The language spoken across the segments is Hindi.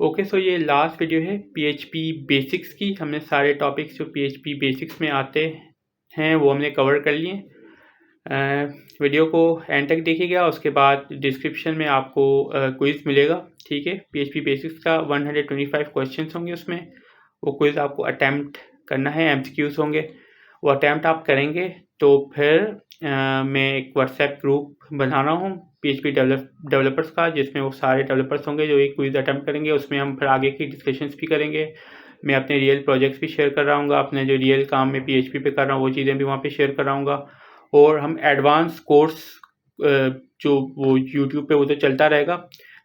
ओके, सो ये लास्ट वीडियो है पीएचपी बेसिक्स की। हमने सारे टॉपिक्स जो पीएचपी बेसिक्स में आते हैं वो हमने कवर कर लिए। वीडियो को एंड तक देखिएगा, उसके बाद डिस्क्रिप्शन में आपको क्विज़ मिलेगा। ठीक है, पीएचपी बेसिक्स का 125 क्वेश्चंस होंगे उसमें। वो क्विज़ आपको अटैम्प्ट करना है, एमसीक्यूज होंगे। वो अटैम्प्ट आप करेंगे तो फिर मैं एक व्हाट्सएप ग्रुप बना रहा हूँ पीएचपी डेवलपर्स का, जिसमें वो सारे डेवलपर्स होंगे जो एक क्विज़ अटैम्प्ट करेंगे। उसमें हम फिर आगे की डिस्कशंस भी करेंगे। मैं अपने रियल प्रोजेक्ट्स भी शेयर कर रहा हूँ, अपने जो रियल काम में पीएचपी पे कर रहा हूँ वो चीज़ें भी वहाँ पे शेयर कर रहा हूँ। और हम एडवांस कोर्स जो वो यूट्यूब पे वो तो चलता रहेगा,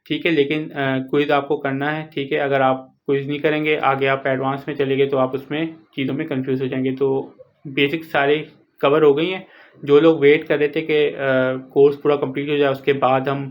ठीक है, लेकिन क्विज़ आपको करना है। ठीक है, अगर आप क्विज़ नहीं करेंगे, आगे आप एडवांस में चले गए तो आप उसमें चीज़ों में कंफ्यूज हो जाएंगे। तो बेसिक सारे कवर हो गई हैं। जो लोग वेट कर रहे थे कि कोर्स पूरा कंप्लीट हो जाए उसके बाद हम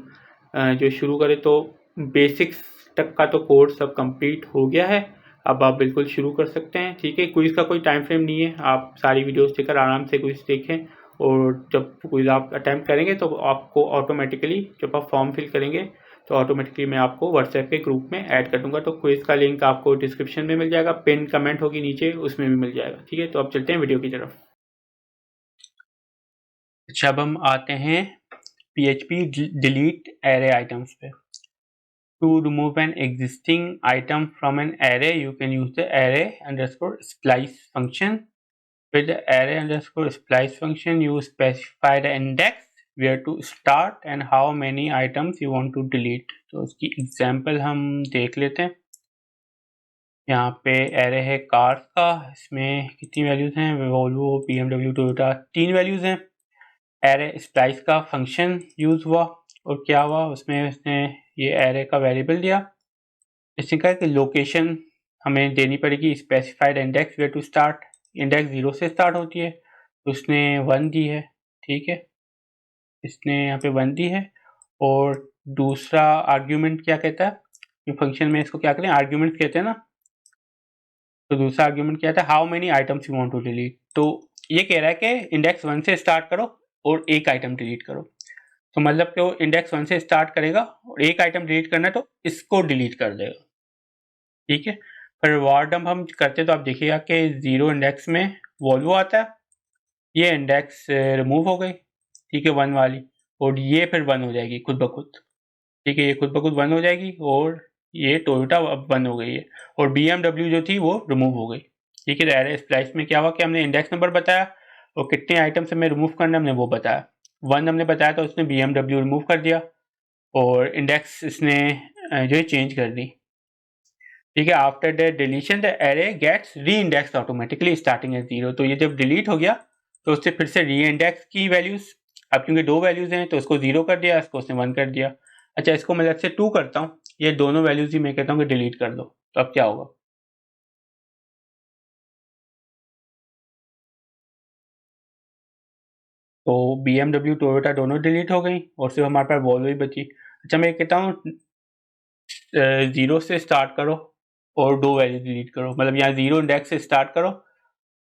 जो शुरू करें, तो बेसिक्स तक का तो कोर्स अब कंप्लीट हो गया है। अब आप बिल्कुल शुरू कर सकते हैं। ठीक है, क्विज़ का कोई टाइम फ्रेम नहीं है, आप सारी वीडियोस देखकर आराम से क्विज़ देखें। और जब क्विज़ आप अटैम्प्ट करेंगे तो आपको ऑटोमेटिकली, जब आप फॉर्म फिल करेंगे तो ऑटोमेटिकली मैं आपको व्हाट्सएप के ग्रुप में ऐड कर दूंगा। तो क्विज़ का लिंक आपको डिस्क्रिप्शन में मिल जाएगा, पिन कमेंट होगी नीचे, उसमें भी मिल जाएगा। ठीक है, तो अब चलते हैं वीडियो की तरफ। अच्छा, अब हम आते हैं PHP delete array items पे। To remove an existing item from an array, you can use the array_splice function. With the array_splice function, you specify the index, where to start and how many items you want to delete. तो उसकी एग्जाम्पल हम देख लेते हैं। यहाँ पे एरे है कार्स का, इसमें कितनी वैल्यूज हैं? वोल्वो, BMW, टोयोटा, 3 वैल्यूज हैं। एरे स्प्लाइस का फंक्शन यूज हुआ और क्या हुआ उसमें, उसने ये एरे का वेरिएबल दिया। इसने कहा कि लोकेशन हमें देनी पड़ेगी, specified index where to start, index 0 से स्टार्ट होती है, तो उसने 1 दी है। ठीक है, इसने यहाँ पे 1 दी है। और दूसरा आर्ग्यूमेंट क्या कहता है फंक्शन में, इसको क्या करें, आर्ग्यूमेंट कहते हैं ना। तो दूसरा आर्ग्यूमेंट क्या था, how many items you want to delete. तो ये कह रहा है कि इंडेक्स 1 से स्टार्ट करो और एक आइटम डिलीट करो। तो मतलब कि वो इंडेक्स 1 से स्टार्ट करेगा और एक आइटम डिलीट करना है तो इसको डिलीट कर देगा। ठीक है, फिर वार डंप हम करते तो आप देखिएगा कि 0 इंडेक्स में वॉल्वो आता है, ये इंडेक्स रिमूव हो गई। ठीक है, 1 वाली, और ये फिर 1 हो जाएगी खुद ब खुद। ठीक है, ये खुद ब खुद 1 हो जाएगी और ये टोयोटा अब 1 हो गई है, और BMW जो थी वो रिमूव हो गई। ठीक है, एरे स्प्लाइस में क्या हुआ कि हमने इंडेक्स नंबर बताया और कितने आइटम्स हमें रिमूव करना हमने वो बताया। 1 हमने बताया तो उसने BMW रिमूव कर दिया और इंडेक्स इसने जो है चेंज कर दी। ठीक है, after the deletion the array gets re index automatically starting at 0। तो ये जब डिलीट हो गया तो उससे फिर से री इंडेक्स की वैल्यूज, अब क्योंकि 2 वैल्यूज हैं तो उसको 0 कर दिया, इसको उसने 1 कर दिया। अच्छा, इसको मैं अलग से 2 करता हूँ, ये दोनों वैल्यूज ही मैं कहता हूँ कि डिलीट कर दो। तो अब क्या होगा, तो BMW टोयोटा दोनों डिलीट हो गई और सिर्फ हमारे पास वॉल्वो ही बची। अच्छा, मैं कहता हूँ 0 से स्टार्ट करो और 2 वैल्यूज डिलीट करो। मतलब यहाँ 0 इंडेक्स से स्टार्ट करो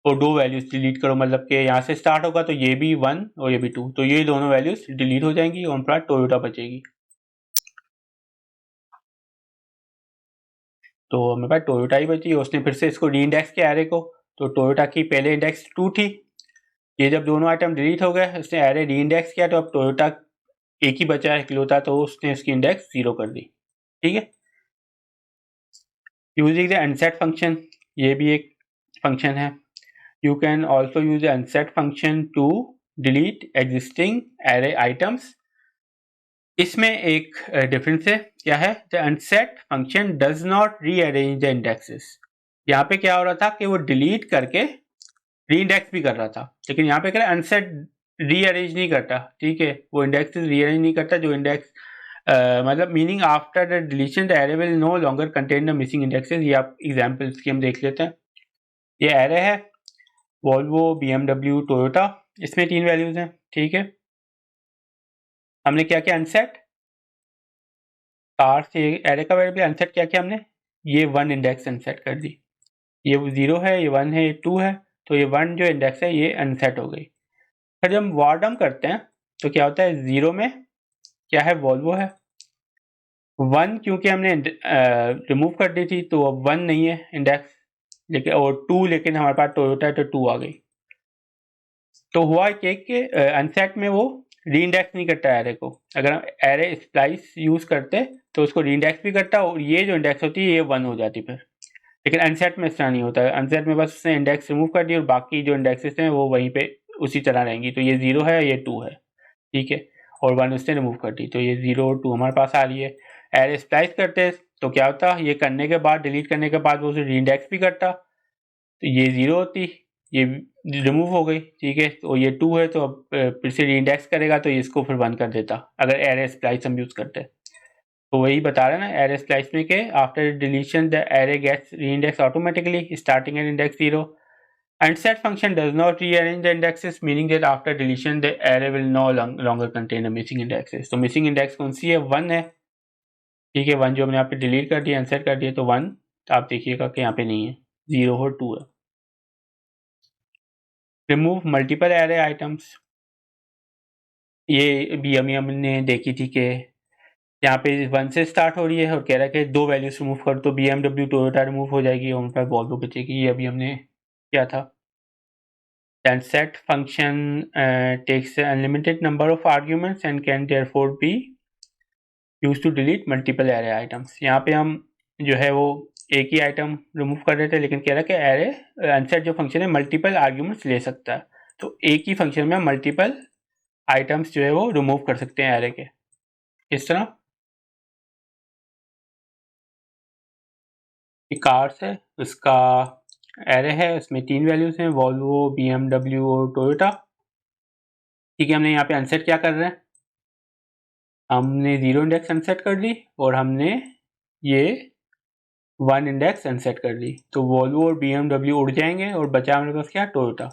और 2 वैल्यूज डिलीट करो। मतलब कि यहाँ से स्टार्ट होगा तो ये भी 1 और ये भी 2, तो ये दोनों वैल्यूज डिलीट हो जाएंगी और हमारे पास टोयोटा बचेगी। तो हमारे पास टोयोटा ही बची। उसने फिर से इसको री इंडेक्स किया एरे को, तो टोयोटा की पहले इंडेक्स 2 थी। ये जब दोनों आइटम डिलीट हो गए, उसने एरे री इंडेक्स किया, तो अब टोयोटा एक ही बचा है इकलौता, तो उसने इसकी इंडेक्स 0 कर दी। ठीक है, यूजिंग द अनसेट फंक्शन, ये भी एक फंक्शन है। You can also use the unset function to delete existing array items. इसमें एक डिफरेंस है, क्या है, the unset function does not rearrange the indexes. यहाँ पे क्या हो रहा था कि वो डिलीट करके री इंडेक्स भी कर रहा था, लेकिन यहाँ पे क्या है, अनसेट रीअरेंज नहीं करता। ठीक है, वो इंडेक्स रीअरेंज नहीं करता, जो इंडेक्स मतलब meaning after the deletion the array will no longer contain the missing indexes. ये आप एग्जाम्पल्स की हम देख लेते हैं। ये एरे है वॉल्वो, BMW, टोयोटा, इसमें 3 वैल्यूज हैं। ठीक है, हमने क्या किया, अनसेट कार से एरे का वेरिएबल अनसेट क्या किया हमने, ये 1 इंडेक्स अनसेट कर दी। ये 0 है, ये 1 है, ये 2 है, तो ये 1 जो इंडेक्स है ये अनसेट हो गई। फिर जब हम वार डंप करते हैं तो क्या होता है, 0 में क्या है, वॉल्वो है, 1 क्योंकि हमने रिमूव कर दी थी तो अब 1 नहीं है इंडेक्स, लेकिन और 2 लेकिन हमारे पास टोयोटा है तो 2 आ गई। तो हुआ कि अनसेट में वो रीइंडेक्स नहीं करता एरे को। अगर हम एरे स्प्लाइस यूज़ करते तो उसको रीइंडेक्स भी करता और ये जो इंडेक्स होती है ये 1 हो जाती फिर। लेकिन अनसेट में इस तरह नहीं होता है। अनसेट में बस उसने इंडेक्स रिमूव कर दी और बाकी जो इंडेक्सेस हैं वो वहीं पे उसी तरह रहेंगी। तो ये 0 है, ये 2 है, ठीक है, और 1 उसने रिमूव कर दी तो ये 0 और 2 हमारे पास आ रही है। एरे स्प्लाइस करते तो क्या होता, ये करने के बाद, डिलीट करने के बाद वो उसे रीइंडेक्स भी करता तो ये 0 होती, ये रिमूव हो गई, ठीक है, तो ये 2 है तो अब फिर से रीइंडेक्स करेगा तो इसको फिर 1 कर देता अगर एरे स्प्लाइस हम यूज़ करते। तो वही बता रहा है ना एरे स्प्लाइस में के after deletion the array gets reindex automatically starting at index 0 and set function does not rearrange the indexes, meaning that after deletion the array will no longer contain a missing indexes। तो missing index कौन सी है, 1 है, ठीक है, 1 जो हमने यहाँ पे डिलीट कर दिया, अनसेट कर दिया तो 1, तो आप देखिएगा कि यहाँ पे नहीं है, 0 और 2 है। रिमूव मल्टीपल एरे आइटम्स, ये भी हमने देखी थी कि यहाँ पे 1 से स्टार्ट हो रही है और कह रहा है कि 2 वैल्यूज रिमूव कर तो BMW टोयोटा रिमूव हो जाएगी और उन पर वॉल्वो बचेगी। ये अभी हमने किया था। Then set function takes an unlimited number of arguments and can therefore be used to delete multiple array items। यहाँ पे हम जो है वो एक ही आइटम रिमूव कर रहे थे लेकिन कह रहा है कि एरे अनसेट जो फंक्शन है मल्टीपल आर्ग्यूमेंट्स ले सकता है। तो एक ही फंक्शन में मल्टीपल आइटम्स जो है वो रिमूव कर सकते हैं एरे के। इस तरह कार्स है, उसका एरे है, उसमें 3 वैल्यूज हैं, वॉल्वो, BMW और टोयोटा, ठीक है। हमने यहाँ पे अनसेट क्या कर रहे हैं, हमने 0 इंडेक्स अनसेट कर ली और हमने ये 1 इंडेक्स अनसेट कर ली तो वॉल्वो और BMW उड़ जाएंगे और बचा हमारे पास क्या, टोयोटा।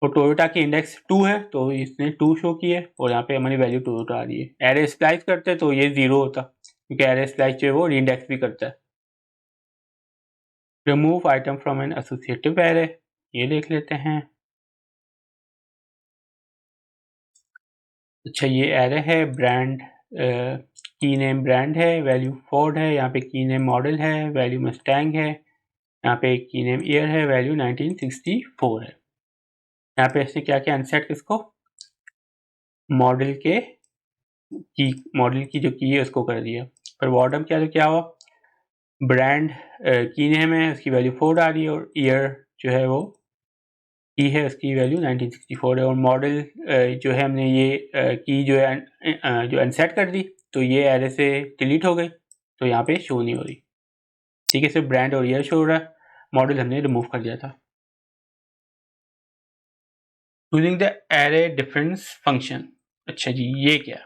और टोयोटा की इंडेक्स 2 है तो इसने 2 शो की है और यहाँ पे हमारी वैल्यू टोयोटा आ रही है। एरे स्प्लाइस करते तो ये 0 होता क्योंकि एरे स्प्लाइस जो है वो रीइंडेक्स भी करता है। Remove item from an associative array, ये देख लेते हैं। अच्छा, ये एरे है, ब्रांड की नेम ब्रांड है, वैल्यू फोर्ड है, यहाँ पे की नेम मॉडल है, वैल्यू मस्टैंग है, यहाँ पे की नेम ईयर है, वैल्यू 1964 है। यहाँ पे इसने क्या किया, अनसेट किसको, मॉडल के की, मॉडल की जो की है उसको कर दिया। पर बॉटम क्या तो क्या हुआ, ब्रांड की नेम है, उसकी वैल्यू फोर्ड आ रही है और ईयर जो है वो की है, उसकी वैल्यू 1964 है। और मॉडल जो है हमने ये की जो है जो अनसेट कर दी तो ये एरे से डिलीट हो गई तो यहाँ पे शो नहीं हो रही, ठीक है, सिर्फ ब्रांड और ईयर शो हो रहा है, मॉडल हमने रिमूव कर दिया था। Using the array difference function, अच्छा जी ये क्या,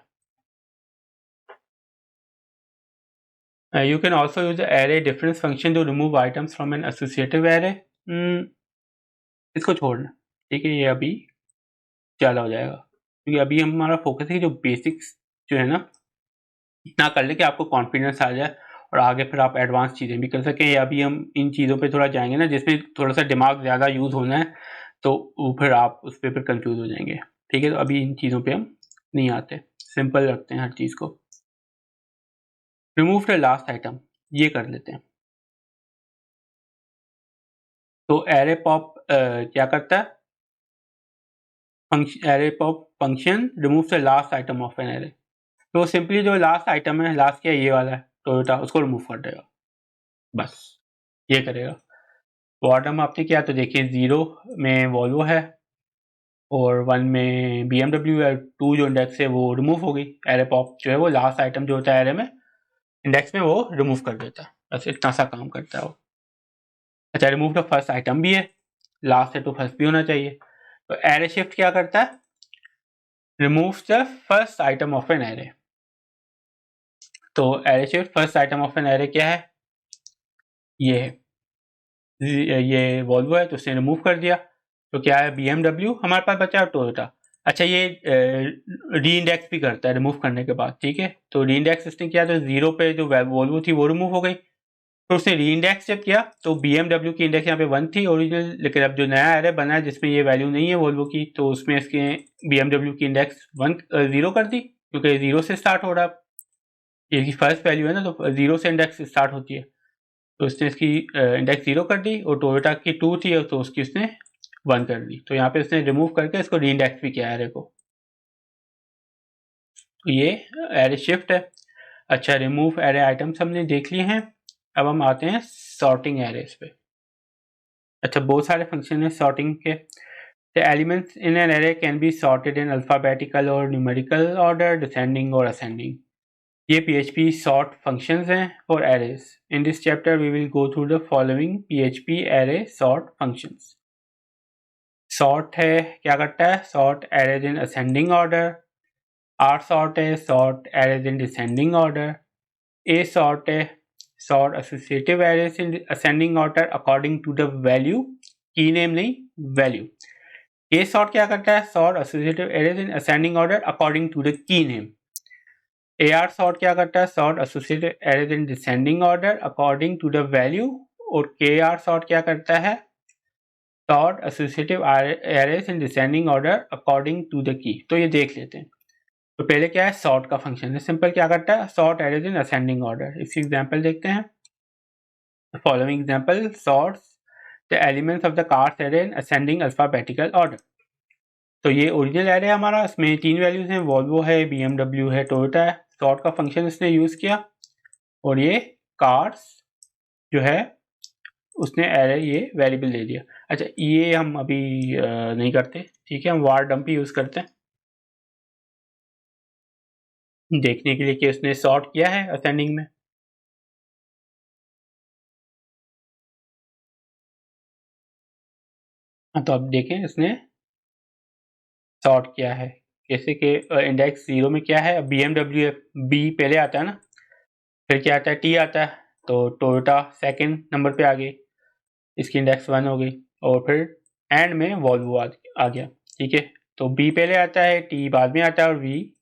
you can also use the array difference function to remove items from an associative array. इसको छोड़ना, ठीक है, ये अभी ज़्यादा हो जाएगा क्योंकि अभी हमारा फोकस है कि जो बेसिक्स जो है ना इतना कर ले कि आपको कॉन्फिडेंस आ जाए और आगे फिर आप एडवांस चीज़ें भी कर सकें। या अभी हम इन चीज़ों पे थोड़ा जाएंगे ना जिसमें थोड़ा सा दिमाग ज़्यादा यूज़ होना है तो वो फिर आप उस पर फिर कंफ्यूज हो जाएंगे, ठीक है। तो अभी इन चीज़ों पे हम नहीं आते, सिंपल रखते हैं हर चीज़ को। रिमूव द लास्ट आइटम, ये कर लेते हैं। तो एरे पॉप क्या करता है, array pop function remove the last item of an array. तो सिंपली जो लास्ट आइटम है, लास्ट क्या ये वाला है टोयोटा, उसको रिमूव कर देगा, बस ये करेगा। बॉटम आपने किया तो देखिए 0 में वॉल्वो है और 1 में BMW है, 2 जो इंडेक्स है वो रिमूव हो गई। एरे पॉप जो है वो लास्ट आइटम जो होता है एरे में इंडेक्स में वो रिमूव कर देता है, बस इतना सा काम करता है वो। अच्छा, रिमूव द फर्स्ट आइटम भी है, लास्ट है तो फर्स्ट भी होना चाहिए। तो एरे शिफ्ट क्या करता है, remove the first item of an array. तो array shift first item of an array क्या है, ये है, ये वॉल्वो है तो उसने रिमूव कर दिया तो क्या है, BMW हमारे पास बचा टोयोटा। अच्छा, ये री इंडेक्स भी करता है रिमूव करने के बाद, ठीक है। तो री इंडेक्स इसने किया तो 0 पे जो वॉल्वो थी वो रिमूव हो गई। तो उसने री इंडेक्स जब किया तो BMW की इंडेक्स यहाँ पे 1 थी ओरिजिनल, लेकिन अब जो नया एरे बना है जिसमें ये वैल्यू नहीं है वॉल्वो की तो उसमें इसके BMW की इंडेक्स 0 कर दी क्योंकि 0 से स्टार्ट हो रहा है। ये इसकी फर्स्ट वैल्यू है ना, तो 0 से इंडेक्स स्टार्ट होती है, तो इसने इसकी इंडेक्स 0 कर दी, और टोयोटा की 2 थी तो उसकी उसने 1 कर दी। तो यहाँ पे उसने रिमूव करके इसको री इंडेक्स भी किया एरे को। तो ये एरे शिफ्ट है। अच्छा, रिमूव एरे आइटम्स हमने देख लिए हैं। अब हम आते हैं सॉर्टिंग एरेस पे। अच्छा, बहुत सारे फंक्शन है सॉर्टिंग के। The elements in an array can be sorted in alphabetical or numerical order, descending or ascending. ये PHP sort functions हैं for arrays. In this chapter, we will go through the following PHP array sort functions. Sort है, क्या करता है? Sort arrays in ascending order. rsort है, sort arrays in descending order. asort है, sort associative arrays in ascending order according to the value. Key name नहीं, value. A sort क्या करता है? Sort associative arrays in ascending order according to the key name. AR sort क्या करता है? Sort associative arrays in descending order according to the value. और KR sort क्या करता है? Sort associative arrays in descending order according to the key. तो ये देख लेते हैं। तो पहले क्या है? Sort का फंक्शन है। सिंपल क्या करता है? Sort arrays in ascending order. इसकी एग्जाम्पल देखते हैं। The following example sorts the elements of the cars array in ascending alphabetical order. तो ये ओरिजिनल एरे है हमारा, इसमें 3 वैल्यूज हैं, वॉल्वो है, BMW है, टोयोटा है। सॉर्ट का फंक्शन इसने यूज़ किया, और ये कार्स जो है उसने एरे ये वेरिएबल दे दिया। अच्छा, ये हम अभी नहीं करते, ठीक है, हम वार डंप ही यूज़ करते हैं देखने के लिए कि उसने सॉर्ट किया है असेंडिंग में। हाँ, तो अब देखें इसने सॉर्ट किया है जैसे कि इंडेक्स 0 में क्या है? BMW है, बी पहले आता है ना, फिर क्या आता है? टी आता है, तो टोयोटा सेकंड नंबर पे आ गई, इसकी इंडेक्स 1 हो गई, और फिर एंड में वॉल्वो आ गया, ठीक है। तो बी पहले आता है, टी बाद में आता है, और वी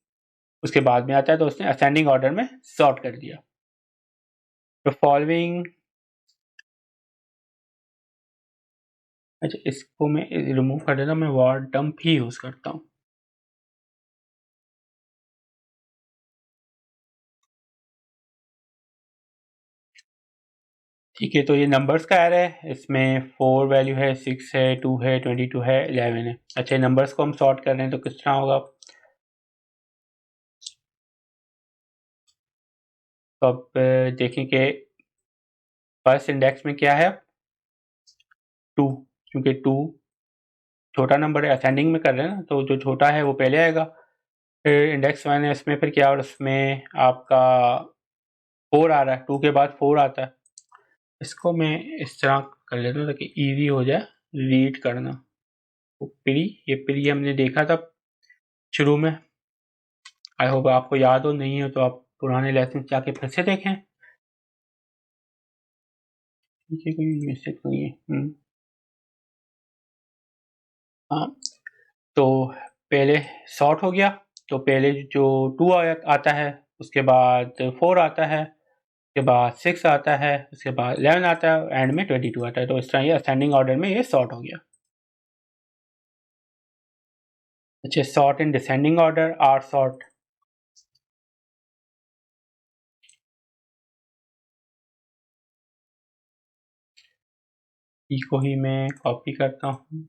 उसके बाद में आता है, तो उसने असेंडिंग ऑर्डर में सॉर्ट कर दिया। तो फॉलोइंग, अच्छा इसको मैं रिमूव कर देता हूँ, मैं वार डंप ही यूज़ करता हूँ। ठीक है, तो ये नंबर्स का एरे है, इसमें 4 वैल्यू है, 6 है, 2 है, 22 है, 11 है। अच्छा, नंबर्स को हम सॉर्ट कर रहे हैं तो किस तरह होगा? तो अब देखें कि फर्स्ट इंडेक्स में क्या है? 2, क्योंकि 2 छोटा नंबर है, असेंडिंग में कर रहे हैं ना, तो जो छोटा है वो पहले आएगा। फिर इंडेक्स 1 है, इसमें फिर क्या, और उसमें आपका 4 आ रहा है, 2 के बाद 4 आता है। इसको मैं इस तरह कर लेता हूँ ताकि ईजी हो जाए रीड करना। तो ये प्री हमने देखा था शुरू में, आई होप आपको याद हो, नहीं हो तो आप पुराने लेसन जाके फिर से देखें। ठीक है, कोई मिस्टेक नहीं है। हाँ, तो पहले सॉर्ट हो गया, तो पहले जो 2 आता है, उसके बाद 4 आता है, उसके बाद 6 आता है, उसके बाद 11 आता है, एंड में 22 आता है। तो इस तरह ये असेंडिंग ऑर्डर में ये सॉर्ट हो गया। अच्छा, sort in descending order, r sort. इसको ही मैं कॉपी करता हूँ,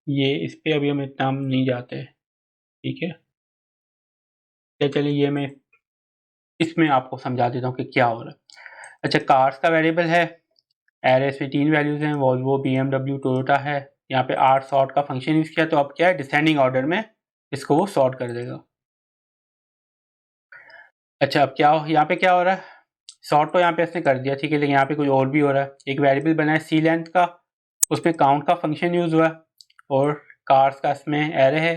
ये इस पे अभी हम इतना नहीं जाते, ठीक है। तो चलिए ये मैं इसमें आपको समझा देता हूँ कि क्या हो रहा है। अच्छा, कार्स का वेरिएबल है, एरेस में 3 वैल्यूज हैं, वॉल्वो, BMW, टोयोटा है। यहाँ पे आर सॉर्ट का फंक्शन यूज किया, तो अब क्या है, डिसेंडिंग ऑर्डर में इसको वो सॉर्ट कर देगा। अच्छा, अब क्या यहाँ पे क्या हो रहा है? सॉर्ट तो यहाँ पे इसने कर दिया, ठीक है, लेकिन यहाँ पे कुछ और भी हो रहा है। एक वेरिएबल बना है सी लेंथ का, उसमें काउंट का फंक्शन यूज हुआ है, और कार्स का इसमें एरे है,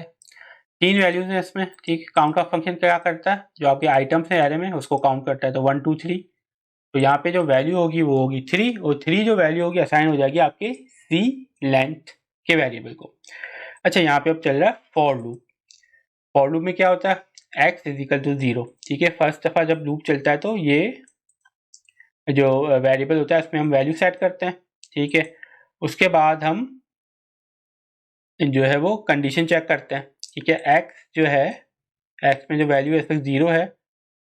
3 वैल्यूज हैं इसमें, ठीक। काउंट का फंक्शन क्या करता है? जो आपके आइटम्स हैं एरे में उसको काउंट करता है, तो 1 2 3। तो यहाँ पे जो वैल्यू होगी वो होगी 3, और 3 जो वैल्यू होगी असाइन हो जाएगी आपके सी लेंथ के वेरिएबल को। अच्छा, यहाँ पे अब चल रहा है फॉर लूप। फॉर लूप में क्या होता है? x इज इक्वल टू 0, ठीक है। फर्स्ट दफ़ा जब लूप चलता है तो ये जो वेरिएबल होता है इसमें हम वैल्यू सेट करते हैं, ठीक है। उसके बाद हम जो है वो कंडीशन चेक करते हैं, ठीक है। x जो है, x में जो वैल्यू है इस वक्त 0 है,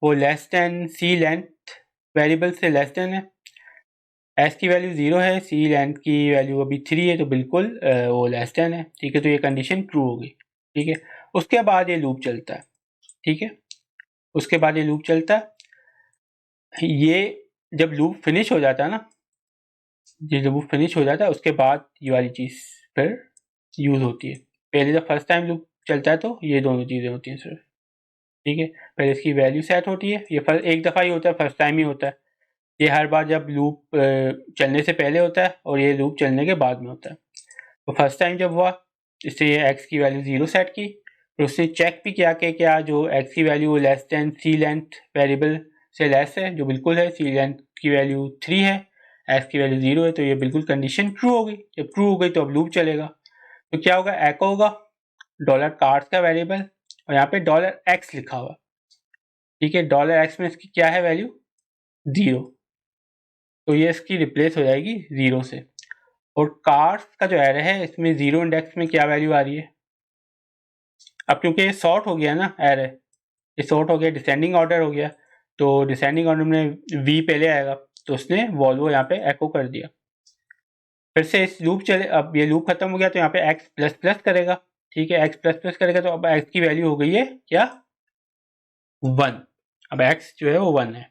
वो less than C length variable से लेस दैन है, एस की वैल्यू 0 है, सी लेंथ की वैल्यू अभी 3 है, तो बिल्कुल वो लेस दैन है, ठीक है। तो ये कंडीशन ट्रू होगी, ठीक है। उसके बाद ये लूप चलता है, ठीक है, उसके बाद ये लूप चलता है। ये जब लूप फिनिश हो जाता है ना, ये जब लूप फिनिश हो जाता है उसके बाद ये वाली चीज़ फिर यूज़ होती है। पहले जब फर्स्ट टाइम लूप चलता है तो ये दोनों चीज़ें होती हैं सिर्फ, ठीक है। पहले इसकी वैल्यू सेट होती है, ये एक दफ़ा ही होता है, फर्स्ट टाइम ही होता है। ये हर बार जब लूप चलने से पहले होता है और ये लूप चलने के बाद में होता है। तो फर्स्ट टाइम जब हुआ, इससे ये एक्स की वैल्यू 0 सेट की, फिर उसने चेक भी किया कि क्या जो एक्स की value less than C length variable से लेस है, जो बिल्कुल है। सी लेंथ की वैल्यू 3 है, एक्स की वैल्यू 0 है, तो ये बिल्कुल कंडीशन ट्रू हो गई। जब ट्रू हो गई तो अब लूप चलेगा। तो क्या होगा, एको होगा डॉलर कार्ड्स का वेरिएबल, और यहाँ पे डॉलर एक्स लिखा हुआ, ठीक है। डॉलर एक्स में इसकी क्या है वैल्यू, 0, तो ये इसकी रिप्लेस हो जाएगी 0 से। और कार्स का जो एरे है इसमें 0 इंडेक्स में क्या वैल्यू आ रही है, अब क्योंकि ये सॉर्ट हो गया ना एरे, ये सॉर्ट हो गया, डिसेंडिंग ऑर्डर हो गया, तो डिसेंडिंग ऑर्डर में वी पहले आएगा, तो उसने वॉल्वो यहाँ पे एको कर दिया। फिर से इस लूप चले, अब ये लूप खत्म हो गया तो यहाँ पे एक्स प्लस प्लस करेगा, ठीक है। एक्स प्लस प्लस करेगा तो अब एक्स की वैल्यू हो गई है क्या, 1। अब एक्स जो है वो 1 है।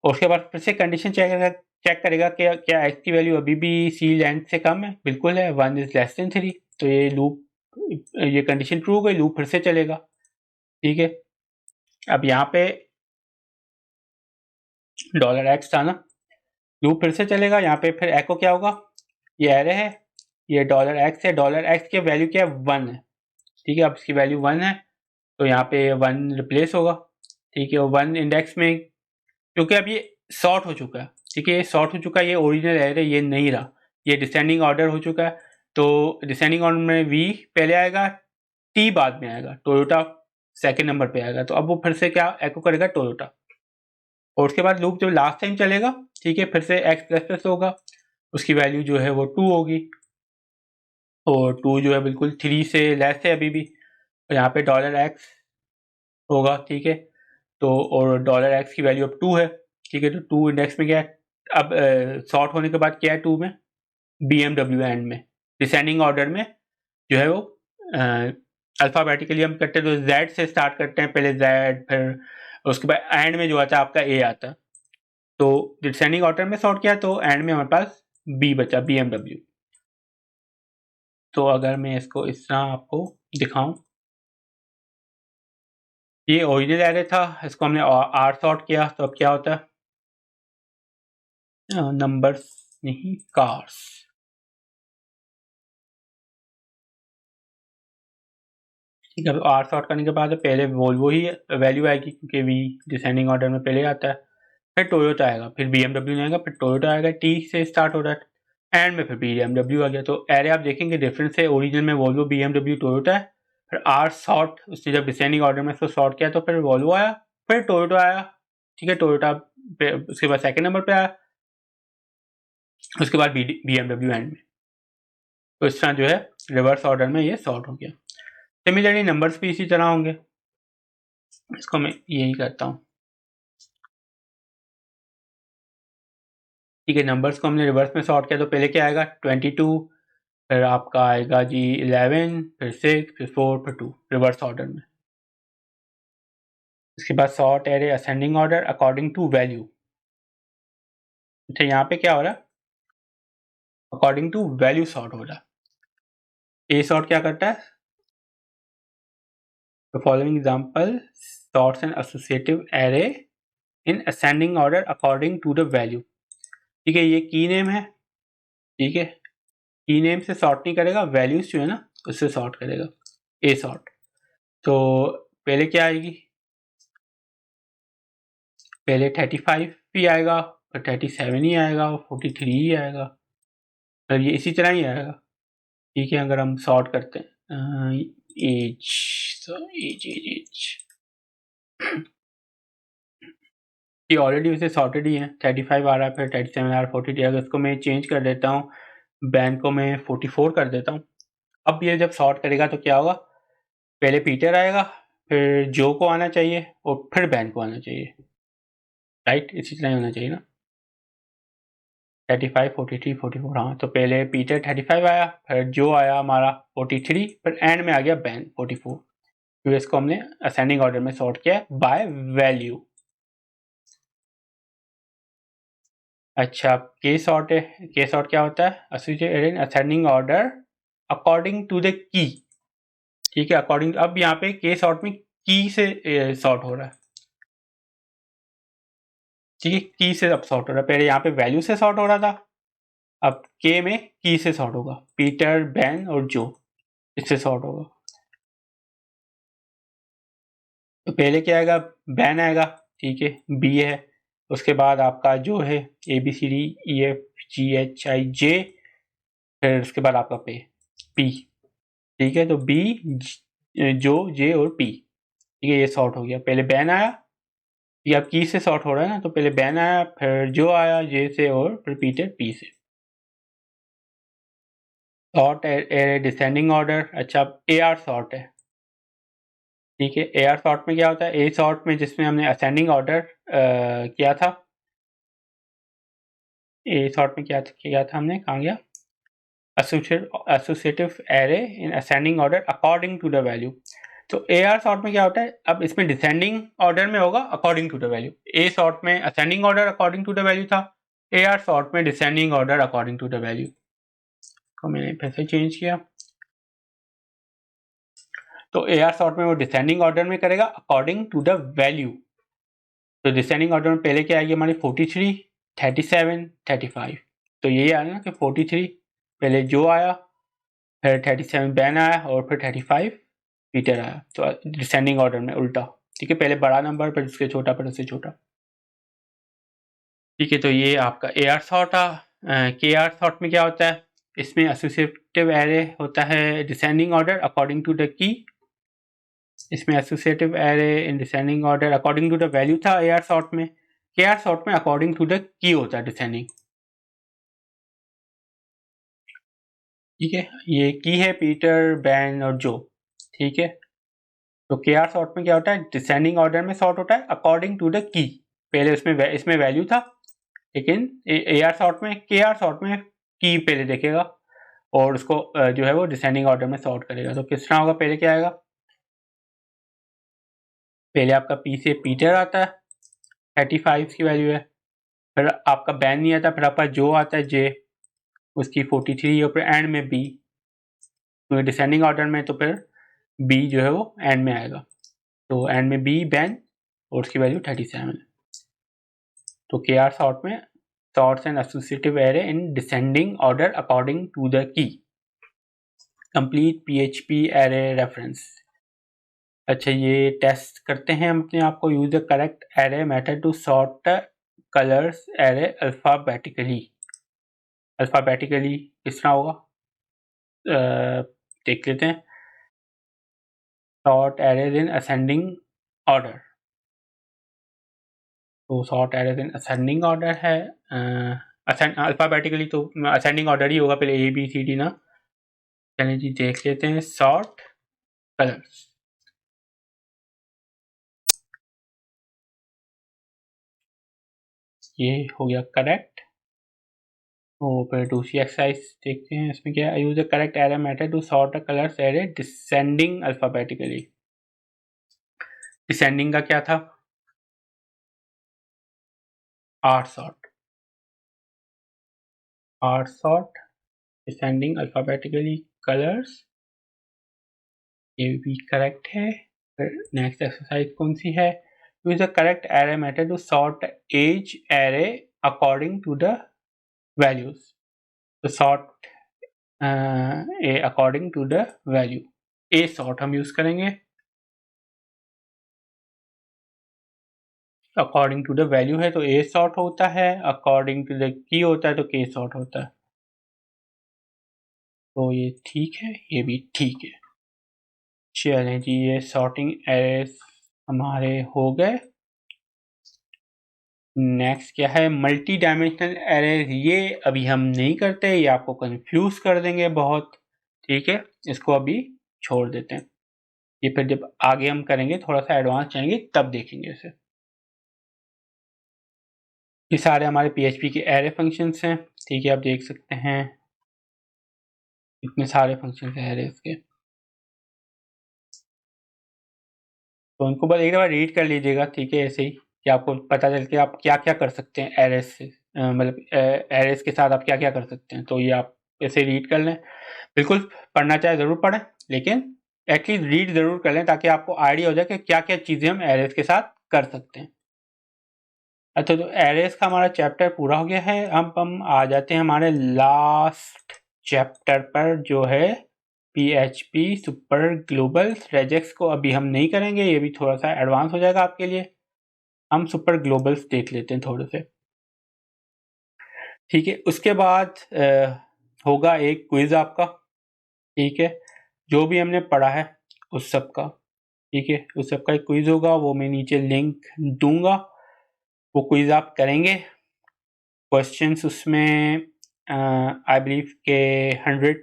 और उसके बाद फिर से कंडीशन चेक करेगा कि क्या एक्स की वैल्यू अभी भी सी लेंथ से कम है, बिल्कुल है, 1 इज लेस देन 3, तो ये लूप, ये कंडीशन ट्रू हो गई, लूप फिर से चलेगा, ठीक है। अब यहाँ पे डॉलर एक्स था ना, लूप फिर से चलेगा, यहाँ पे फिर एको क्या होगा, ये एरे है, ये डॉलर एक्स है, डॉलर एक्स की वैल्यू क्या है, 1 है, ठीक है। अब इसकी वैल्यू 1 है, तो यहाँ पे 1 रिप्लेस होगा, ठीक है। 1 इंडेक्स में, क्योंकि अब ये सॉर्ट हो चुका है, ठीक है, ये सॉर्ट हो चुका है, ये ओरिजिनल एरे ये नहीं रहा, ये डिसेंडिंग ऑर्डर हो चुका है। तो डिसेंडिंग ऑर्डर में वी पहले आएगा, टी बाद में आएगा, टोयोटा सेकंड नंबर पे आएगा, तो अब वो फिर से क्या एको करेगा, टोयोटा। और उसके बाद लूप जब लास्ट टाइम चलेगा, ठीक है, फिर से एक्स प्लस प्लस होगा, उसकी वैल्यू जो है वो 2 होगी, और 2 जो है बिल्कुल 3 से लेस है अभी भी, और यहाँ पे डॉलर एक्स होगा, ठीक है। तो और डॉलर एक्स की वैल्यू अब 2 है, ठीक है। तो 2 इंडेक्स में क्या है, अब सॉर्ट होने के बाद क्या है 2 में, बी एम डब्ल्यू एंड में, डिसेंडिंग ऑर्डर में जो है वो अल्फ़ाबेटिकली हम करते हैं, तो जेड से स्टार्ट करते हैं, पहले जेड, फिर उसके बाद एंड में जो आता है आपका ए आता है। तो डिसेंडिंग ऑर्डर में सॉर्ट किया, तो एंड में हमारे पास बी बचा, बी एम डब्ल्यू। तो अगर मैं इसको इस तरह आपको दिखाऊं, ये ओरिजिनल एरे था, इसको हमने आर सॉर्ट किया, तो अब क्या होता है, नंबर्स नहीं, कार्स, ठीक है। अब आर सॉर्ट करने के बाद पहले वोल्वो ही वैल्यू आएगी, क्योंकि वी डिसेंडिंग ऑर्डर में पहले आता है, फिर टोयोटा आएगा, फिर BMW आएगा, फिर टोयोटा आएगा, टी से स्टार्ट हो रहा है, एंड में फिर BMW आ गया। तो एरे आप देखेंगे डिफरेंस है, ओरिजिनल में वोल्वो BMW टोयोटा है, फिर आर सॉर्ट, उसने जब डिसेंडिंग ऑर्डर में इसको सॉर्ट किया तो फिर वोल्वो आया, फिर टोयोटा आया, ठीक है, टोयोटा उसके बाद सेकेंड नंबर पे आया, उसके बाद BMW एंड में। तो इस तरह जो है रिवर्स ऑर्डर में ये सॉर्ट हो गया। सिमिलरली नंबर्स भी इसी तरह होंगे, इसको मैं यही करता हूँ, ठीक है। नंबर्स को हमने रिवर्स में सॉर्ट किया, तो पहले क्या आएगा 22, फिर आपका आएगा जी 11, फिर 6, फिर 4, फिर 2, रिवर्स ऑर्डर में। इसके बाद sort array ascending order according to value. अच्छा, यहाँ पे क्या हो रहा है, अकॉर्डिंग टू वैल्यू सॉर्ट हो रहा है। ए सॉर्ट क्या करता है, the following example sorts an associative array in ascending order according to the value, ठीक है। ये की नेम है, ठीक है, की नेम से सॉर्ट नहीं करेगा, वैल्यूज जो है ना उससे सॉर्ट करेगा, ए सॉर्ट। तो पहले क्या आएगी, पहले 35 भी आएगा, फिर 37 ही आएगा, और 43 ही आएगा, मतलब ये इसी तरह ही आएगा, ठीक है। अगर हम सॉर्ट करते हैं एज, एज एज एज ये ऑलरेडी उसे सॉर्टेड ही है, 35 आ रहा है, फिर 37 आ रहा है, 43, अगर इसको मैं चेंज कर देता हूँ, बैंक को मैं 44 कर देता हूँ। अब ये जब सॉर्ट करेगा तो क्या होगा, पहले पीटर आएगा, फिर जो को आना चाहिए और फिर बैन को आना चाहिए, राइट, इसी तरह होना चाहिए ना। 35, 43, 44, हाँ, तो पहले पीटर 35 आया, फिर जो आया हमारा 43, फिर एंड में आ गया बैन 44। फिर इसको हमने असेंडिंग ऑर्डर में सॉर्ट किया बाय वैल्यू। अच्छा, के सॉर्ट है, के सॉर्ट क्या होता है, ascending order according to the key, ठीक है, अकॉर्डिंग। अब यहाँ पे के सॉर्ट में की से सॉर्ट हो रहा है, ठीक है, की से अब सॉर्ट हो रहा है, पहले यहाँ पे वैल्यू से सॉर्ट हो रहा था, अब के में की से सॉर्ट होगा, पीटर, बैन और जो, इससे सॉर्ट होगा। तो पहले क्या आएगा, बैन आएगा, ठीक है, बी है, उसके बाद आपका जो है A B C D E F G H I J, फिर उसके बाद आपका पे पी, ठीक है, तो बी, जो, जे और पी, ठीक है, ये सॉर्ट हो गया। पहले बैन आया, ये अब की से सॉर्ट हो रहा है ना, तो पहले बैन आया, फिर जो आया जे से और रिपीटेड पी से। Sort array descending order. अच्छा, अब ए आर सॉर्ट है, ठीक है, ए आर सॉर्ट में क्या होता है, ए सॉर्ट में जिसमें हमने असेंडिंग ऑर्डर किया था, ए सॉर्ट में क्या किया था हमने, कहाँ गया, associative array in ascending order according to the value. तो ए आर सॉर्ट में क्या होता है, अब इसमें डिसेंडिंग ऑर्डर में होगा according to the value, A sort में ascending order according to the value था, ए आर सॉर्ट में descending order according to the value. तो मैंने फिर से चेंज किया, तो ए आर सॉर्ट में वो डिसेंडिंग ऑर्डर में करेगा अकॉर्डिंग टू द वैल्यू। तो डिसेंडिंग ऑर्डर में पहले क्या आएगी हमारी 43, 37, 35, तो यही आया ना कि 43 पहले जो आया, फिर 37 बैन आया और फिर 35 पीटर आया, तो डिसेंडिंग ऑर्डर में उल्टा, ठीक है, पहले बड़ा नंबर फिर उससे छोटा फिर उससे छोटा, ठीक है। तो ये आपका ए आर सॉर्ट था। के आर सॉर्ट में क्या होता है, इसमें एसोसिएटिव एरे होता है descending order according to the key, इसमें associative array in descending order according to the value था ए आर सॉर्ट में, के आर सॉर्ट में अकॉर्डिंग टू द की होता है डिसेंडिंग, ठीक है, ये की है पीटर, बैन और जो, ठीक है। तो के आर सॉर्ट में क्या होता है, डिसेंडिंग ऑर्डर में सॉर्ट होता है अकॉर्डिंग टू द की, पहले इसमें वैल्यू था, लेकिन ए आर सॉर्ट में, के आर सॉर्ट में की पहले देखेगा और उसको जो है वो डिसेंडिंग ऑर्डर में सॉर्ट करेगा। तो किस तरह होगा, पहले क्या आएगा, पहले आपका पी से पीटर आता है, 35 की वैल्यू है, फिर आपका बैन नहीं आता, फिर आपका जो आता है जे, उसकी 43 और फिर एंड में बी, तो डिसेंडिंग ऑर्डर में तो फिर बी जो है वो एंड में आएगा, तो एंड में बी बैन और उसकी वैल्यू 37। तो के आर सॉर्ट में sorts and associative array in descending order according to the key. Complete PHP array reference. अच्छा, ये टेस्ट करते हैं हम अपने आप को, use the correct array method to sort colours array alphabetically. Alphabetically किस तरह होगा, देख लेते हैं। Sort arrays in ascending order, तो sort arrays in ascending order है, अल्फाबेटिकली तो असेंडिंग ऑर्डर ही होगा, पहले ए बी सी डी ना। चलिए जी देख लेते हैं, सॉर्ट कलर्स, ये हो गया करेक्ट। तो फिर दूसरी एक्सरसाइज देखते हैं, इसमें क्या है, use the correct array method to sort the colours array descending alphabetically. Descending का क्या था, r sort, r sort descending alphabetically colours, ये भी करेक्ट है। फिर नेक्स्ट एक्सरसाइज कौन सी है, use the correct array method to sort age array according to the values. तो sort A according to the value, A sort हम यूज करेंगे, अकॉर्डिंग टू द वैल्यू है तो ए सॉर्ट होता है, अकॉर्डिंग टू द की होता है तो के सॉर्ट होता है। तो ये ठीक है, ये भी ठीक है। चलें जी, ये सॉर्टिंग एरेस हमारे हो गए। नेक्स्ट क्या है, मल्टी डायमेंशनल एरेज, ये अभी हम नहीं करते, ये आपको कंफ्यूज कर देंगे बहुत, ठीक है, इसको अभी छोड़ देते हैं। ये फिर जब आगे हम करेंगे, थोड़ा सा एडवांस जाएंगे, तब देखेंगे इसे। ये सारे हमारे PHP के एरे फंक्शंस हैं, ठीक है, आप देख सकते हैं इतने सारे फंक्शंस हैं एरेस के। तो उनको बस एक बार रीड कर लीजिएगा, ठीक है, ऐसे ही कि आपको पता चल के आप क्या क्या कर सकते हैं एरेस से, मतलब एरेस के साथ आप क्या क्या कर सकते हैं। तो ये आप ऐसे रीड कर लें, बिल्कुल पढ़ना चाहे ज़रूर पढ़ें, लेकिन एटलीस्ट रीड ज़रूर कर लें ताकि आपको आइडिया हो जाए कि क्या क्या चीज़ें हम एरेस के साथ कर सकते हैं। अच्छा, तो एरेस का हमारा चैप्टर पूरा हो गया है। अब हम आ जाते हैं हमारे लास्ट चैप्टर पर, जो है PHP सुपर ग्लोबल रेजेक्स को अभी हम नहीं करेंगे, ये भी थोड़ा सा एडवांस हो जाएगा आपके लिए। हम सुपर ग्लोबल्स देख लेते हैं थोड़े से, ठीक है। उसके बाद होगा एक क्विज आपका, ठीक है, जो भी हमने पढ़ा है उस सब का, ठीक है, उस सब का एक क्विज होगा, वो मैं नीचे लिंक दूंगा, वो क्विज आप करेंगे। क्वेश्चंस उसमें आई बिलीव के 100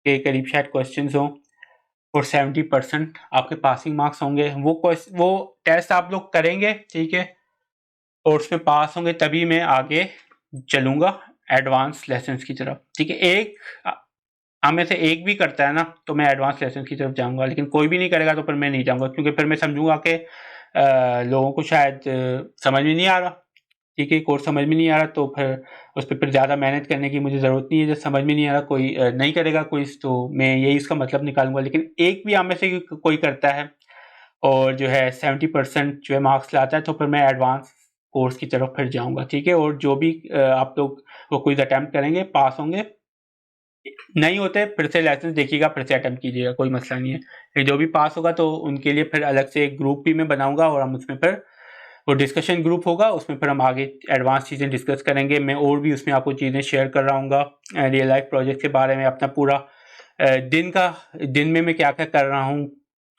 के करीब शायद क्वेश्चंस हों, और 70% आपके पासिंग मार्क्स होंगे। वो टेस्ट आप लोग करेंगे, ठीक है, और उसमें पास होंगे तभी मैं आगे चलूँगा एडवांस लेसन्स की तरफ, ठीक है। हम में से एक भी करता है ना तो मैं एडवांस लेसन्स की तरफ जाऊँगा, लेकिन कोई भी नहीं करेगा तो फिर मैं नहीं जाऊँगा, क्योंकि फिर मैं समझूँगा कि लोगों को शायद समझ में नहीं आ रहा, ठीक है, कोर्स समझ में नहीं आ रहा, तो फिर उस पर फिर ज़्यादा मेहनत करने की मुझे ज़रूरत नहीं है। जब समझ में नहीं आ रहा, कोई नहीं करेगा क्विज़, तो मैं यही इसका मतलब निकालूंगा। लेकिन एक भी आप में से कोई करता है और जो है 70% जो है मार्क्स लाता है, तो फिर मैं एडवांस कोर्स की तरफ फिर जाऊंगा, ठीक है। और जो भी आप लोग वो क्विज़ अटैम्प्ट करेंगे, पास होंगे, नहीं होते फिर से लाइसेंस देखिएगा, फिर से अटैम्प्ट कीजिएगा, कोई मसला नहीं है। जो भी पास होगा तो उनके लिए फिर अलग से एक ग्रुप भी मैं बनाऊंगा, और हम उसमें फिर वो डिस्कशन ग्रुप होगा, उसमें फिर हम आगे एडवांस चीज़ें डिस्कस करेंगे। मैं और भी उसमें आपको चीज़ें शेयर कर रहा हूँ रियल लाइफ प्रोजेक्ट के बारे में, अपना पूरा दिन में मैं क्या क्या कर रहा हूँ,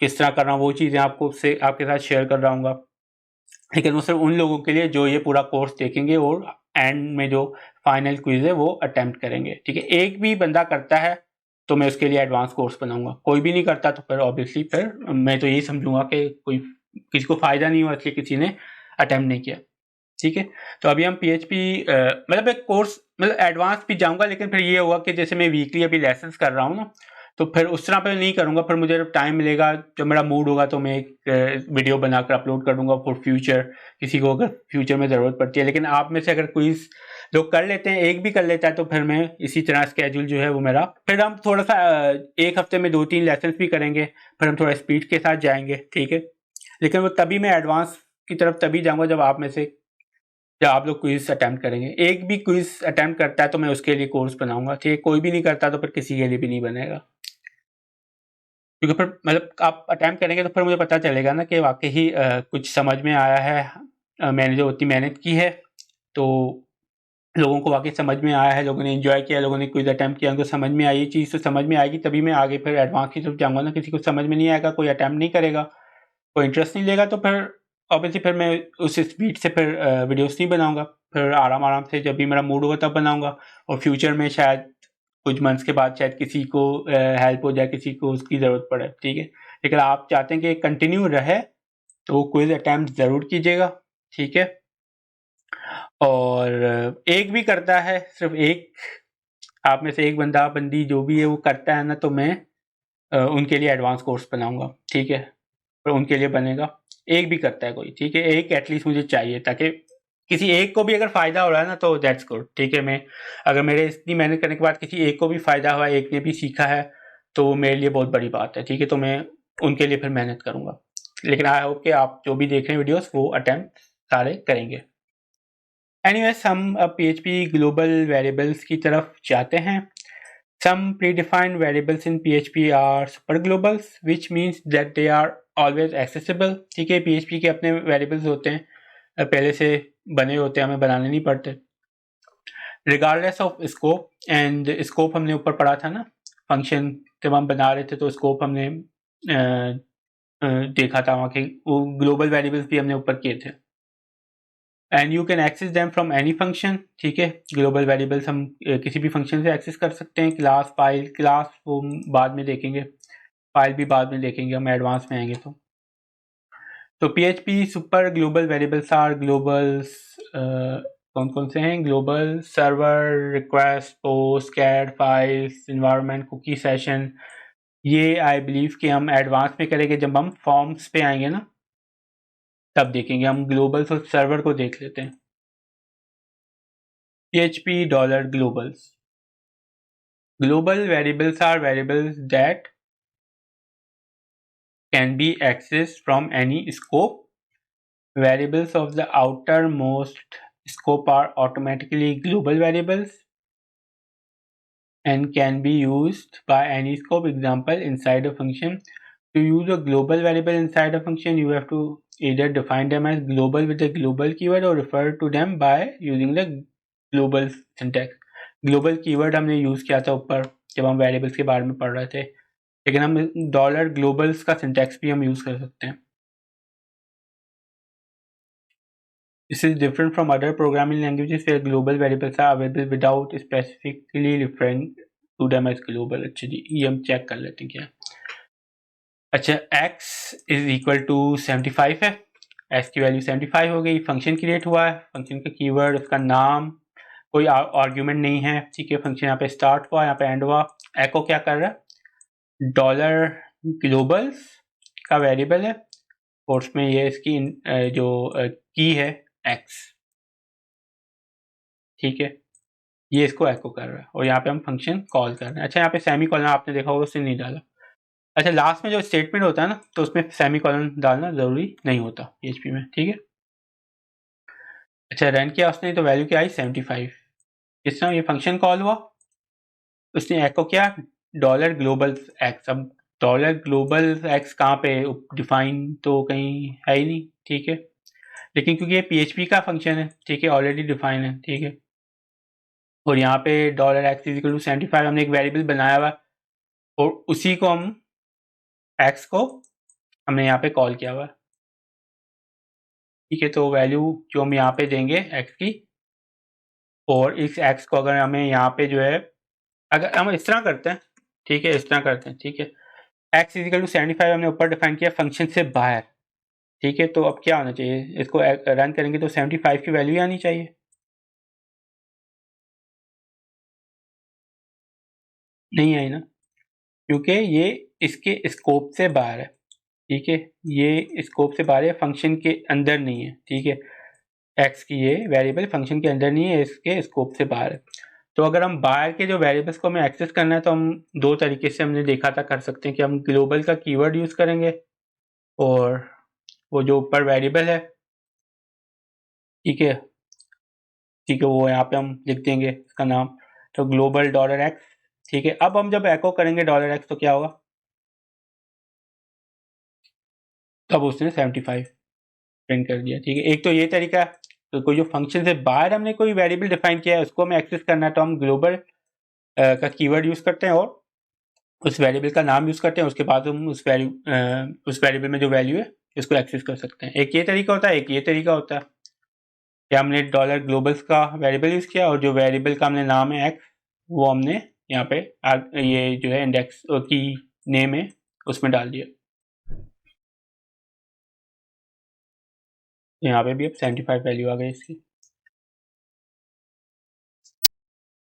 किस तरह कर रहा हूँ, वो चीज़ें आपको उससे आपके साथ शेयर कर रहा हूँ। लेकिन वो सिर्फ उन लोगों के लिए जो ये पूरा कोर्स देखेंगे और एंड में जो फाइनल क्विज है वो अटेम्प्ट करेंगे, ठीक है। एक भी बंदा करता है तो मैं उसके लिए एडवांस कोर्स बनाऊंगा, कोई भी नहीं करता तो फिर ऑब्वियसली फिर मैं तो यही समझूंगा कि कोई किसी को फ़ायदा नहीं हुआ, इसलिए किसी ने अटेम्प्ट नहीं किया, ठीक है। तो अभी हम PHP मतलब एक कोर्स मतलब एडवांस भी जाऊंगा, लेकिन फिर ये होगा कि जैसे मैं वीकली अभी लेसन्स कर रहा हूँ ना, तो फिर उस तरह पे नहीं करूँगा। फिर मुझे जब टाइम मिलेगा, जब मेरा मूड होगा, तो मैं एक वीडियो बनाकर अपलोड कर दूंगा फॉर फ्यूचर, किसी को अगर फ्यूचर में ज़रूरत पड़ती है। लेकिन आप में से अगर कोई लोग कर लेते हैं, एक भी कर लेता है, तो फिर मैं इसी तरह स्केड्यूल जो है वो मेरा, फिर हम थोड़ा सा एक हफ्ते में 2-3 लेसन्स भी करेंगे, फिर हम थोड़ा स्पीड के साथ जाएंगे, ठीक है। लेकिन वो तभी मैं एडवांस की तरफ तभी जाऊँगा जब आप लोग क्विज अटेम्प्ट करेंगे। एक भी क्विज अटेम्प्ट करता है तो मैं उसके लिए कोर्स बनाऊंगा, ठीक है। कोई भी नहीं करता तो फिर किसी के लिए भी नहीं बनेगा, क्योंकि फिर मतलब आप अटेम्प्ट करेंगे तो फिर मुझे पता चलेगा ना कि वाकई ही कुछ समझ में आया है, मैंने जो उतनी मेहनत की है तो लोगों को वाकई समझ में आया है, लोगों ने एंजॉय किया, लोगों ने क्विज अटेम्प्ट किया, उनको समझ में आई ये चीज़, तो समझ में आएगी तभी मैं आगे फिर एडवांस की तरफ जाऊँगा ना। किसी को समझ में नहीं आएगा, कोई अटेम्प्ट नहीं करेगा, कोई इंटरेस्ट नहीं लेगा, तो फिर ऑब्वियसली फिर मैं उस स्पीड से फिर वीडियोस नहीं बनाऊंगा। फिर आराम आराम से जब भी मेरा मूड होगा तब बनाऊंगा, और फ्यूचर में शायद कुछ मंथ्स के बाद शायद किसी को हेल्प हो जाए, किसी को उसकी ज़रूरत पड़े, ठीक है। लेकिन आप चाहते हैं कि कंटिन्यू रहे तो वो क्विज अटैम्प्ट ज़रूर कीजिएगा, ठीक है। और एक भी करता है, सिर्फ एक आप में से एक बंदा बंदी जो भी है वो करता है ना, तो मैं उनके लिए एडवांस कोर्स बनाऊंगा, ठीक है। पर उनके लिए बनेगा, एक भी करता है कोई, ठीक है, एक एटलीस्ट मुझे चाहिए, ताकि किसी एक को भी अगर फ़ायदा हो रहा है ना तो दैट्स गुड, ठीक है। मैं अगर मेरे इतनी मेहनत करने के बाद किसी एक को भी फ़ायदा हुआ, एक ने भी सीखा है, तो वो मेरे लिए बहुत बड़ी बात है, ठीक है। तो मैं उनके लिए फिर मेहनत करूँगा। लेकिन आई होप कि आप जो भी देख रहे हैं वीडियोस वो अटेम्प्ट सारे करेंगे। एनीवेज, हम अब PHP ग्लोबल वेरिएबल्स की तरफ जाते हैं। Some predefined variables in PHP are super globals, which means that they are always accessible, ठीक है। PHP के अपने वेरिएबल्स होते हैं, पहले से बने होते हैं, हमें बनाने नहीं पड़ते, regardless of scope. And scope हमने ऊपर पढ़ा था ना, फंक्शन जब हम बना रहे थे तो स्कोप हमने देखा था वहाँ के, वो ग्लोबल वेरिएबल्स भी हमने ऊपर किए थे। And you can access them from any function, ठीक है। ग्लोबल वेरिएबल्स हम किसी भी फंक्शन से एक्सेस कर सकते हैं, क्लास, फाइल, क्लास वो बाद में देखेंगे, फाइल भी बाद में देखेंगे, हम एडवांस में आएंगे तो PHP super global variables are globals कौन कौन से हैं? Global server, request, post, get, files, environment, cookie, session. ये आई बिलीव कि हम एडवांस में करेंगे, जब हम फॉर्म्स पे आएंगे ना तब देखेंगे। हम ग्लोबल्स और सर्वर को देख लेते हैं। PHP $globals. Global variables are variables that can be accessed from any scope. Variables of the outermost scope are automatically global variables and can be used by any scope. Example, inside a function. To use a global variable inside a function, you have to either define them as global with the global keyword or refer to them by using the global syntax. Global keyword हमने यूज़ किया था ऊपर जब हम वेरिएबल्स के बारे में पढ़ रहे थे, लेकिन हम डॉलर ग्लोबल्स का सिंटैक्स भी हम यूज़ कर सकते हैं। This is different from other programming languages where global variables are available without specifically referring to them as global. अच्छा जी, ये हम चेक कर लेते हैं क्या। अच्छा, x इज इक्वल टू 75 है, x की वैल्यू 75 हो गई। फंक्शन क्रिएट हुआ है, फंक्शन का कीवर्ड, उसका नाम, कोई आर्ग्यूमेंट नहीं है, ठीक है। फंक्शन यहाँ पे स्टार्ट हुआ, यहाँ पे एंड हुआ। एको क्या कर रहा है? डॉलर ग्लोबल्स का वेरिएबल है और उसमें ये इसकी जो की है x, ठीक है, ये इसको एको कर रहा है और यहाँ पे हम फंक्शन कॉल कर रहे हैं। अच्छा, यहाँ पे सेमी कॉलन आपने देखा होगा, उससे नहीं डाला। अच्छा, लास्ट में जो स्टेटमेंट होता है ना, तो उसमें सेमी कॉलन डालना जरूरी नहीं होता PHP में, ठीक है। अच्छा, रन किया उसने तो वैल्यू क्या आई? 75। जिस तरह ये फंक्शन कॉल हुआ उसने एको किया डॉलर ग्लोबल एक्स। अब डॉलर ग्लोबल एक्स कहाँ पे डिफाइन तो कहीं है ही नहीं, ठीक है, लेकिन क्योंकि ये PHP का फंक्शन है, ठीक है, ऑलरेडी डिफाइन है, ठीक है। और यहाँ पे dollar x is equal to 75 हमने एक वेरिएबल बनाया हुआ और उसी को हम एक्स को हमने यहाँ पे कॉल किया हुआ, ठीक है। तो वैल्यू जो हम यहाँ पे देंगे एक्स की, और इस एक्स को अगर हमें यहाँ पे जो है, अगर हम इस तरह करते हैं, ठीक है, इस तरह करते हैं, ठीक है, एक्स इजिकल टू 75 हमने ऊपर डिफाइन किया फंक्शन से बाहर, ठीक है। तो अब क्या होना चाहिए? इसको रन करेंगे तो 75 की वैल्यू आनी चाहिए, नहीं आई ना, क्योंकि ये इसके स्कोप से बाहर है, ठीक है। ये स्कोप से बाहर है, फंक्शन के अंदर नहीं है, ठीक है। एक्स की ये वेरिएबल फंक्शन के अंदर नहीं है, इसके स्कोप से बाहर है। तो अगर हम बाहर के जो वेरिएबल्स को हमें एक्सेस करना है तो हम दो तरीके से हमने देखा था कर सकते हैं कि हम ग्लोबल का कीवर्ड यूज़ करेंगे और वो जो ऊपर वेरिएबल है, ठीक है, ठीक है, वो यहाँ पे हम लिख देंगे इसका नाम, तो ग्लोबल डॉलर एक्स, ठीक है। अब हम जब एको करेंगे डॉलर एक्स तो क्या होगा? तब उसने 75 प्रिंट कर दिया, ठीक है। एक तो ये तरीका, तो कोई जो फंक्शन से बाहर हमने कोई वेरिएबल डिफाइन किया है उसको हमें एक्सेस करना है तो हम ग्लोबल का कीवर्ड यूज़ करते हैं और उस वेरिएबल का नाम यूज़ करते हैं, उसके बाद हम उस वेरिएबल में जो वैल्यू है इसको एक्सेस कर सकते हैं। एक ये तरीका होता है, एक ये तरीका होता है कि हमने डॉलर ग्लोबल्स का वेरिएबल यूज़ किया और जो वेरिएबल का हमने नाम है एक्स, वो हमने यहाँ पे ये जो है इंडेक्स की नेम है उसमें डाल दिया। यहाँ पे भी अब 75 वैल्यू आ गई इसकी।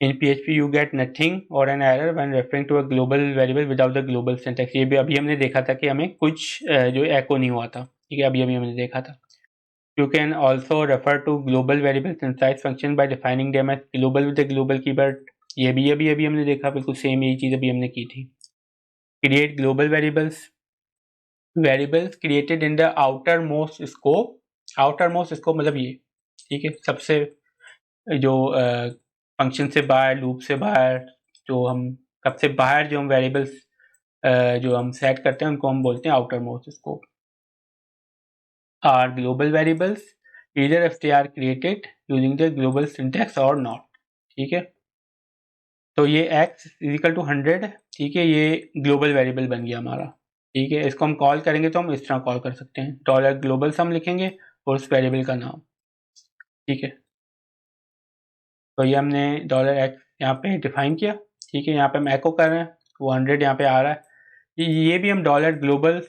In PHP you get nothing or an error when referring to a global variable without the global syntax। ये भी अभी हमने देखा था कि हमें कुछ जो एको नहीं हुआ था, ठीक है, अभी हमने देखा था। You can also refer to global variables inside function by defining them as global with the global keyword। ये भी अभी हमने देखा, बिल्कुल सेम यही चीज़ अभी हमने की थी। Create global variables created in the outermost scope। outermost scope मतलब ये, ठीक है, सबसे जो फंक्शन से बाहर, लूप से बाहर, जो हम सबसे बाहर जो हम वेरिएबल्स जो हम सेट करते हैं उनको हम बोलते हैं outermost scope. Are global variables either if they are created using the global syntax or not, ठीक है। तो ये x इजिकल टू 100, ठीक है, ये ग्लोबल वेरिएबल बन गया हमारा, ठीक है। इसको हम कॉल करेंगे तो हम इस तरह कॉल कर सकते हैं, डॉलर ग्लोबल हम लिखेंगे और उस वेरिएबल का नाम, ठीक है। तो ये हमने डॉलर एक्स यहाँ पे डिफाइन किया, ठीक है। यहाँ पे हम एको कर रहे हैं, वो 100 यहाँ पे आ रहा है। ये भी हम डॉलर ग्लोबल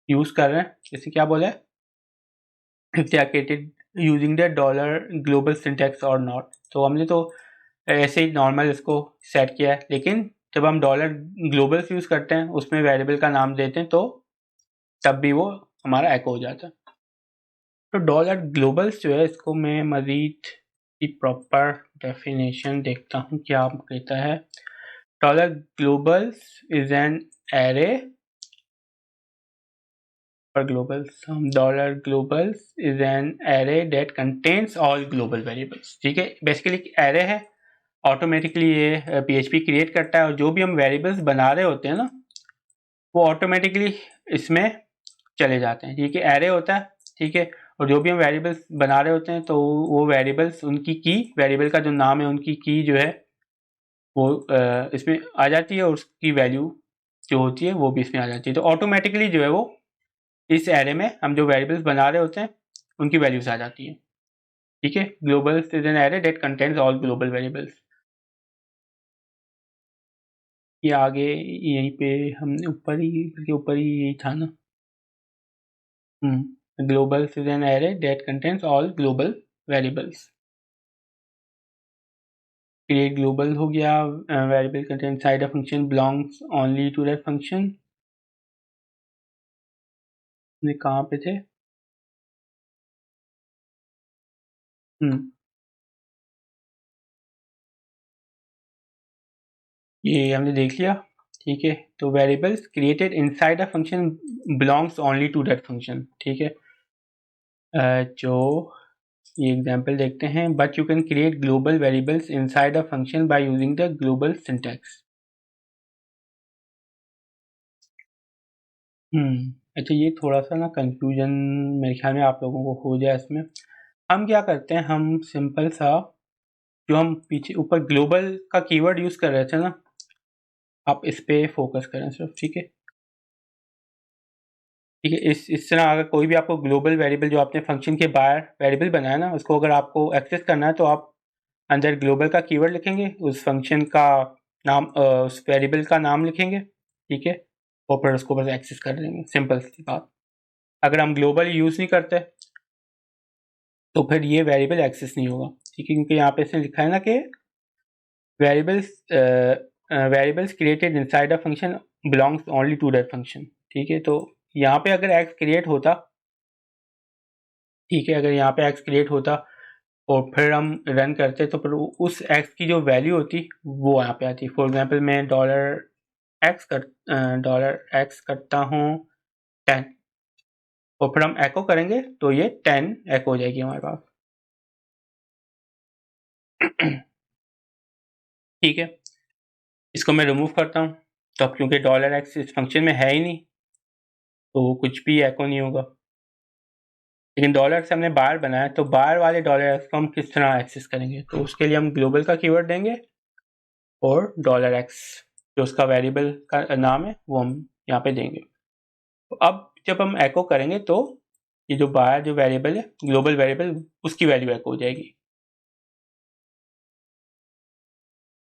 यूज कर रहे हैं। जैसे क्या बोला है, using the dollar global syntax or not. तो हमने तो ऐसे ही नॉर्मल इसको सेट किया है, लेकिन जब हम डॉलर ग्लोबल्स यूज करते हैं उसमें वेरिएबल का नाम देते हैं तो तब भी वो हमारा एको हो जाता है। तो डॉलर ग्लोबल्स जो है, इसको मैं मजीद की प्रॉपर डेफिनेशन देखता हूँ क्या कहता है। Dollar Global's is an array for globals, dollar Global's is an array that contains all global variables. ठीक है, बेसिकली एरे है, ऑटोमेटिकली ये पीएचपी क्रिएट करता है और जो भी हम वेरिएबल्स बना रहे होते हैं ना, वो ऑटोमेटिकली इसमें चले जाते हैं। ठीक है, एरे होता है, ठीक है, और जो भी हम वेरिएबल्स बना रहे होते हैं तो वो वेरिएबल्स, उनकी की, वेरिएबल का जो नाम है उनकी की जो है वो इसमें आ जाती है और उसकी वैल्यू जो होती है वो भी इसमें आ जाती है। तो ऑटोमेटिकली जो है वो इस एरे में हम जो वेरिएबल्स बना रहे होते हैं उनकी वैल्यूज आ जाती है। ठीक है, Global's is an array that contains all global variables. ये आगे यहीं पे हमने ऊपर ही यही था ना। Globals is an array that contains all global variables. Create global हो गया, वेरिएबल कंटेंट inside a function belongs only to that function. कहाँ पे थे? ये हमने देख लिया। ठीक है, तो variables created inside a function belongs only to that function. ठीक है, जो ये एग्जांपल देखते हैं, but you can create global variables inside a function by using the global syntax. अच्छा, ये थोड़ा सा ना कंफ्यूजन मेरे ख्याल में आप लोगों को हो जाए इसमें। हम क्या करते हैं, हम सिंपल सा जो हम पीछे ऊपर ग्लोबल का कीवर्ड यूज कर रहे थे ना, आप इस पे फोकस करें सिर्फ। ठीक है, ठीक है, इस तरह अगर कोई भी आपको ग्लोबल वेरिएबल जो आपने फंक्शन के बाहर वेरिएबल बनाया ना, उसको अगर आपको एक्सेस करना है तो आप अंदर ग्लोबल का कीवर्ड लिखेंगे, उस फंक्शन का नाम, उस वेरिएबल का नाम लिखेंगे। ठीक है, और फिर उसको बस एक्सेस कर देंगे, सिंपल सी बात। अगर हम ग्लोबल यूज़ नहीं करते तो फिर ये वेरिएबल एक्सेस नहीं होगा। ठीक है, क्योंकि यहाँ पे इसने लिखा है ना कि variables variables created inside a function belongs only to that function. ठीक है, तो यहाँ पे अगर एक्स क्रिएट होता, ठीक है, अगर यहाँ पे एक्स क्रिएट होता और फिर हम रन करते तो फिर उस एक्स की जो वैल्यू होती वो यहाँ पे आती। फॉर एग्जांपल मैं डॉलर एक्स करता हूँ 10, और फिर हम एको करेंगे तो ये 10 एको हो जाएगी हमारे पास। ठीक है, इसको मैं रिमूव करता हूँ, तो अब क्योंकि डॉलर एक्स इस फंक्शन में है ही नहीं तो कुछ भी एको नहीं होगा। लेकिन डॉलर से हमने बार बनाया, तो बार वाले डॉलर एक्स को हम किस तरह एक्सेस करेंगे, तो उसके लिए हम ग्लोबल का कीवर्ड देंगे और डॉलर एक्स जो उसका वेरिएबल का नाम है वो हम यहाँ पे देंगे। तो अब जब हम एको करेंगे तो ये जो बाहर जो वेरिएबल है, ग्लोबल वेरिएबल, उसकी वैल्यू एको हो जाएगी।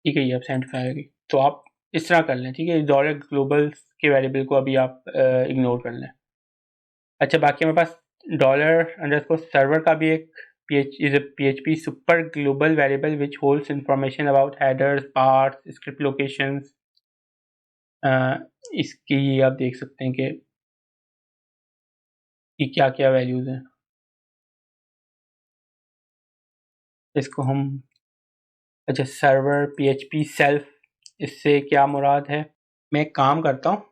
ठीक है, ये अब सेंटिफाई होगी। तो आप इस तरह कर लें। ठीक है, डॉलर ग्लोबल के वेरिएबल को अभी आप इग्नोर कर लें। अच्छा, बाकी हमारे पास डॉलर अंडरस्कोर सर्वर का भी एक PHP super global variable which holds information about headers, parts, script locations. इसकी आप देख सकते हैं कि क्या क्या वैल्यूज हैं। इसको हम, अच्छा, सर्वर PHP सेल्फ, इससे क्या मुराद है? मैं एक काम करता हूँ,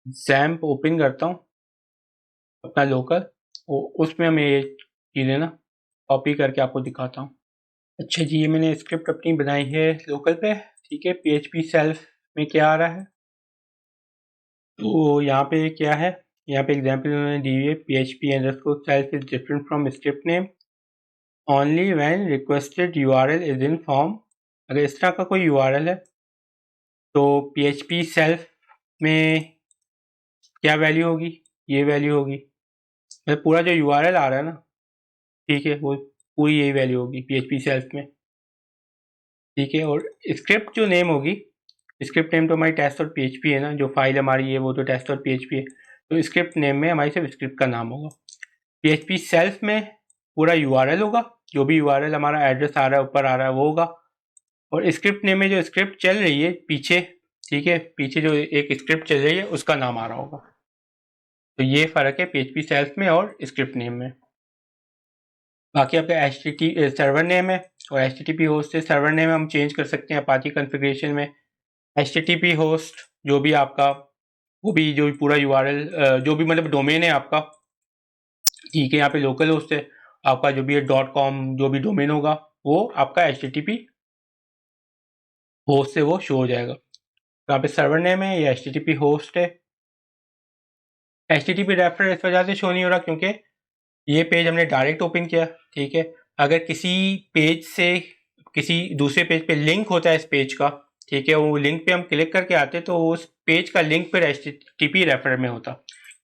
जैम्प ओपन करता हूँ अपना लोकल, उसमें मैं ये चीज़ें ना कॉपी करके आपको दिखाता हूँ। अच्छा जी, ये मैंने स्क्रिप्ट अपनी बनाई है लोकल पे। ठीक है, PHP सेल्फ में क्या आ रहा है, तो यहाँ पे क्या है, यहाँ पे एग्जाम्पल उन्होंने दी हुई है, PHP underscore self is different from script name only when requested URL is in form. अगर इस तरह का कोई URL है तो PHP सेल्फ में क्या वैल्यू होगी, ये वैल्यू होगी। मतलब पूरा जो URL आ रहा है ना, ठीक है, वो पूरी यही वैल्यू होगी PHP सेल्फ में। ठीक है, और स्क्रिप्ट जो नेम होगी स्क्रिप्ट नेम तो हमारी टेस्ट और PHP है ना, जो फाइल हमारी है वो तो टेस्ट और PHP है, तो स्क्रिप्ट नेम में हमारी सिर्फ स्क्रिप्ट का नाम होगा। PHP सेल्फ में पूरा URL होगा, जो भी URL हमारा एड्रेस आ रहा है ऊपर आ रहा है वो होगा, और स्क्रिप्ट नेम में जो स्क्रिप्ट चल रही है पीछे, ठीक है, पीछे जो एक स्क्रिप्ट चल रही है उसका नाम आ रहा होगा। तो ये फ़र्क है PHP सेल्फ में और स्क्रिप्ट नेम में। बाकी आपका HTTP सर्वर नेम है और HTTP होस्ट है। सर्वर नेम हम चेंज कर सकते हैं अपाची कॉन्फ़िगरेशन में। HTTP होस्ट जो भी आपका, वो भी जो भी पूरा URL जो भी मतलब डोमेन है आपका, ठीक है, यहाँ पे लोकल होस्ट है आपका, जो भी है .com जो भी डोमेन होगा वो आपका HTTP होस्ट से वो शो हो जाएगा। तो यहाँ पे सर्वर नेम है, ये HTTP होस्ट है। HTTP रेफर इस वजह से शो नहीं हो रहा क्योंकि ये पेज हमने डायरेक्ट ओपन किया, ठीक है। अगर किसी पेज से किसी दूसरे पेज पे लिंक होता है इस पेज का, ठीक है, वो लिंक पे हम क्लिक करके आते तो उस पेज का लिंक फिर HTTP रेफर में होता,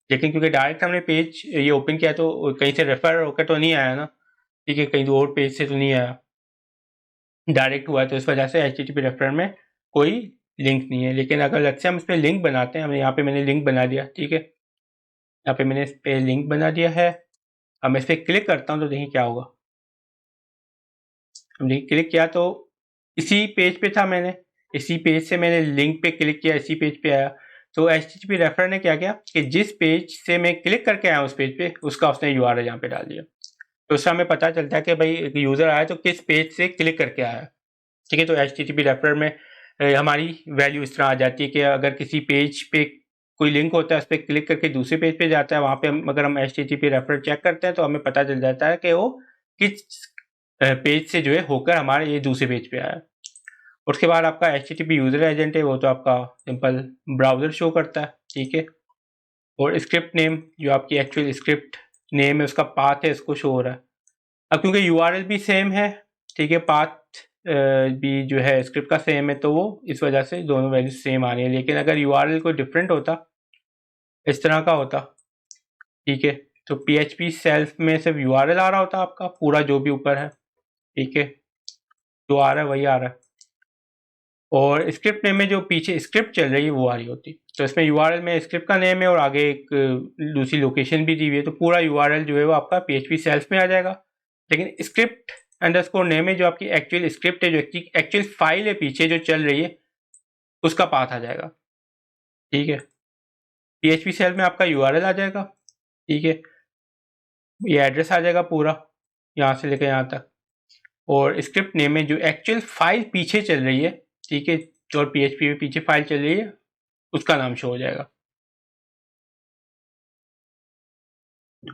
लेकिन क्योंकि डायरेक्ट हमने पेज ये ओपन किया तो कहीं से रेफर होकर तो नहीं आया ना, ठीक है, कहीं और पेज से तो नहीं आया, डायरेक्ट हुआ है, तो इस वजह से HTTP रेफर में कोई लिंक नहीं है। लेकिन अगर लगता है हम इस पर लिंक बनाते हैं, हमें यहाँ पे मैंने लिंक बना दिया, ठीक है, यहाँ पे मैंने इस पर लिंक बना दिया है। अब मैं इस पर क्लिक करता हूँ तो देखिए क्या होगा। हमने क्लिक किया तो इसी पेज पे था, मैंने इसी पेज से मैंने लिंक पे क्लिक किया, इसी पेज पे आया। तो HTTP रेफर ने क्या किया कि जिस पेज से मैं क्लिक करके आया उस पेज पे, उसका उसने URL यहाँ पे डाल दिया। तो उससे हमें पता चलता है कि भाई एक यूज़र आया तो किस पेज से क्लिक करके आया, ठीक है। तो HTTP रेफर में हमारी वैल्यू इस तरह आ जाती है कि अगर किसी पेज पे कोई लिंक होता है उस पर क्लिक करके दूसरे पेज पे जाता है, वहाँ पे अगर हम HTTP रेफर चेक करते हैं तो हमें पता चल जाता है कि वो किस पेज से जो है होकर हमारे ये दूसरे पेज पे आया। उसके बाद आपका HTTP यूज़र एजेंट है, वो तो आपका सिंपल ब्राउज़र शो करता है, ठीक है। और स्क्रिप्ट नेम जो आपकी एक्चुअल स्क्रिप्ट नेम है उसका पाथ है, इसको शो हो रहा है। अब क्योंकि URL भी सेम है, ठीक है, पाथ भी जो है स्क्रिप्ट का सेम है, तो वो इस वजह से दोनों वैल्यू सेम आ रही है। लेकिन अगर URL कोई डिफरेंट होता, इस तरह का होता, ठीक है, तो PHP सेल्फ में सिर्फ URL आ रहा होता आपका पूरा जो भी ऊपर है, ठीक है, जो आ रहा है वही आ रहा है, और स्क्रिप्ट नेम में जो पीछे स्क्रिप्ट चल रही है वो आ रही होती। तो इसमें URL में स्क्रिप्ट का नेम है और आगे एक दूसरी लोकेशन भी दी हुई है, तो पूरा URL जो है वो आपका PHP सेल्फ में आ जाएगा। लेकिन स्क्रिप्ट अंडरस्कोर नेम में जो आपकी एक्चुअल स्क्रिप्ट है, जो एक्चुअल फाइल है पीछे जो चल रही है, उसका पाथ आ जाएगा, ठीक है। PHP सेल्फ में आपका URL आ जाएगा, ठीक है, ये एड्रेस आ जाएगा पूरा यहाँ से लेकर यहाँ तक, और स्क्रिप्ट नेम में जो एक्चुअल फाइल पीछे चल रही है, ठीक है, जो PHP में पीछे फाइल चल रही है उसका नाम शो हो जाएगा।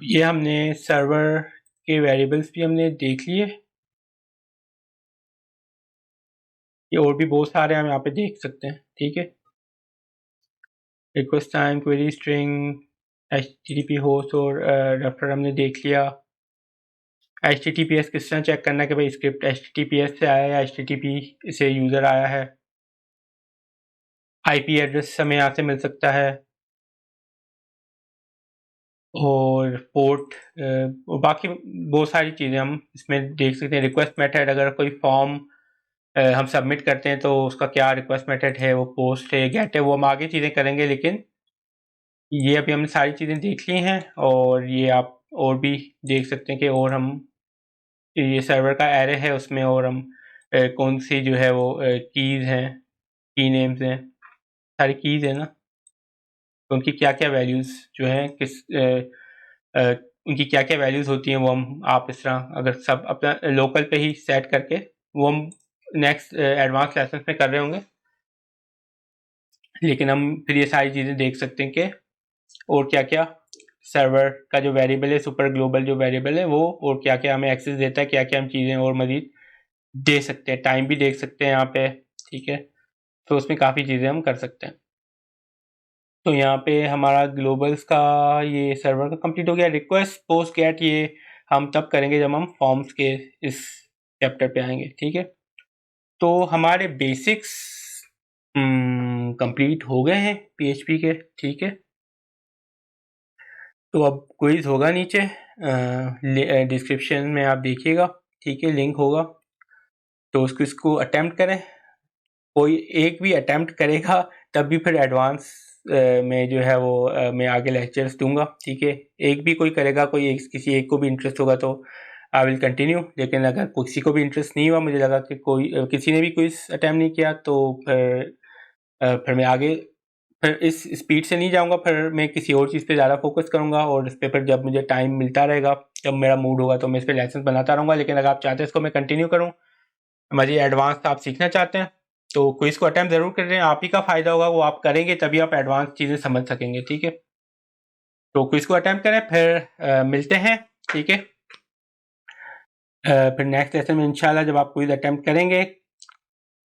ये हमने सर्वर के वेरिएबल्स भी हमने देख लिए, ये और भी बहुत सारे हम यहाँ पे देख सकते हैं, ठीक है। Request time, query string, HTTP host और रेफर हमने देख लिया। HTTPS किस तरह चेक करना है कि भाई स्क्रिप्ट HTTPS से आया या HTTP से यूज़र आया है। IP एड्रेस हमें यहाँ से मिल सकता है, और पोर्ट, बाकी बहुत सारी चीज़ें हम इसमें देख सकते हैं। रिक्वेस्ट मेथड, अगर कोई फॉर्म हम सबमिट करते हैं तो उसका क्या रिक्वेस्ट मेथड है, वो पोस्ट है, गेट है, वो हम आगे चीज़ें करेंगे। लेकिन ये अभी हमने सारी चीज़ें देख ली हैं, और ये आप और भी देख सकते हैं कि और हम ये सर्वर का एरे है उसमें, और हम कौन सी जो है वो कीज़ हैं, की नेम्स हैं, सारी कीज़ है ना, तो उनकी क्या क्या वैल्यूज़ जो हैं उनकी क्या क्या वैल्यूज़ होती हैं, वो हम आप इस तरह अगर सब अपना लोकल पे ही सेट करके, वो हम नेक्स्ट एडवांस लेसन में कर रहे होंगे। लेकिन हम फिर ये सारी चीज़ें देख सकते हैं कि और क्या क्या सर्वर का जो वेरिएबल है, सुपर ग्लोबल जो वेरिएबल है वो, और क्या क्या हमें एक्सेस देता है, क्या क्या हम चीज़ें और मज़ीद दे सकते हैं, टाइम भी देख सकते हैं यहाँ पे, ठीक है। तो उसमें काफ़ी चीज़ें हम कर सकते हैं। तो यहाँ पे हमारा ग्लोबल्स का ये सर्वर का कंप्लीट हो गया। रिक्वेस्ट पोस्ट गेट ये हम तब करेंगे जब हम फॉर्म्स के इस चैप्टर पे आएंगे, ठीक है। तो हमारे बेसिक्स कंप्लीट हो गए हैं PHP के, ठीक है। तो अब क्विज होगा नीचे डिस्क्रिप्शन में आप देखिएगा, ठीक है, लिंक होगा, तो उस क्विज को अटेम्प्ट करें कोई एक भी अटैम्प्ट करेगा तब भी फिर एडवांस में जो है वो मैं आगे लेक्चर्स दूंगा, ठीक है। एक भी कोई करेगा, किसी एक को भी इंटरेस्ट होगा तो आई विल कंटिन्यू, लेकिन अगर किसी को भी इंटरेस्ट नहीं हुआ, मुझे लगा कि किसी ने भी कोई अटैम्प्ट नहीं किया, तो फिर मैं आगे फिर इस स्पीड से नहीं जाऊंगा, फिर मैं किसी और चीज़ पे ज़्यादा फोकस करूंगा, और इस पे फिर जब मुझे टाइम मिलता रहेगा, जब मेरा मूड होगा तो मैं इस पे लेसन बनाता रहूँगा। लेकिन अगर आप चाहते हैं इसको मैं कंटिन्यू करूँ, मुझे एडवांस आप सीखना चाहते हैं, तो क्विज़ को अटैम्प्ट ज़रूर करें, आप ही का फ़ायदा होगा, वो आप करेंगे तभी आप एडवांस चीज़ें समझ सकेंगे, ठीक है। तो क्विज़ को अटैम्प्ट करें, फिर मिलते हैं, ठीक है। फिर नेक्स्ट लेसन में इंशाल्लाह जब आप क्विज़ अटैम्प्ट करेंगे,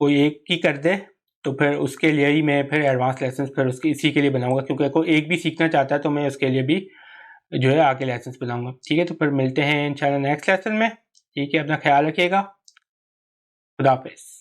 कोई एक ही कर दे, तो फिर उसके लिए ही मैं फिर एडवांस लेसन फिर उसकी इसी के लिए बनाऊंगा, क्योंकि कोई एक भी सीखना चाहता है तो मैं उसके लिए भी जो है आगे लेसन बनाऊंगा, ठीक है। तो फिर मिलते हैं इंशाल्लाह नेक्स्ट लेसन में, ठीक है। अपना ख्याल रखिएगा, खुदा हाफिज़।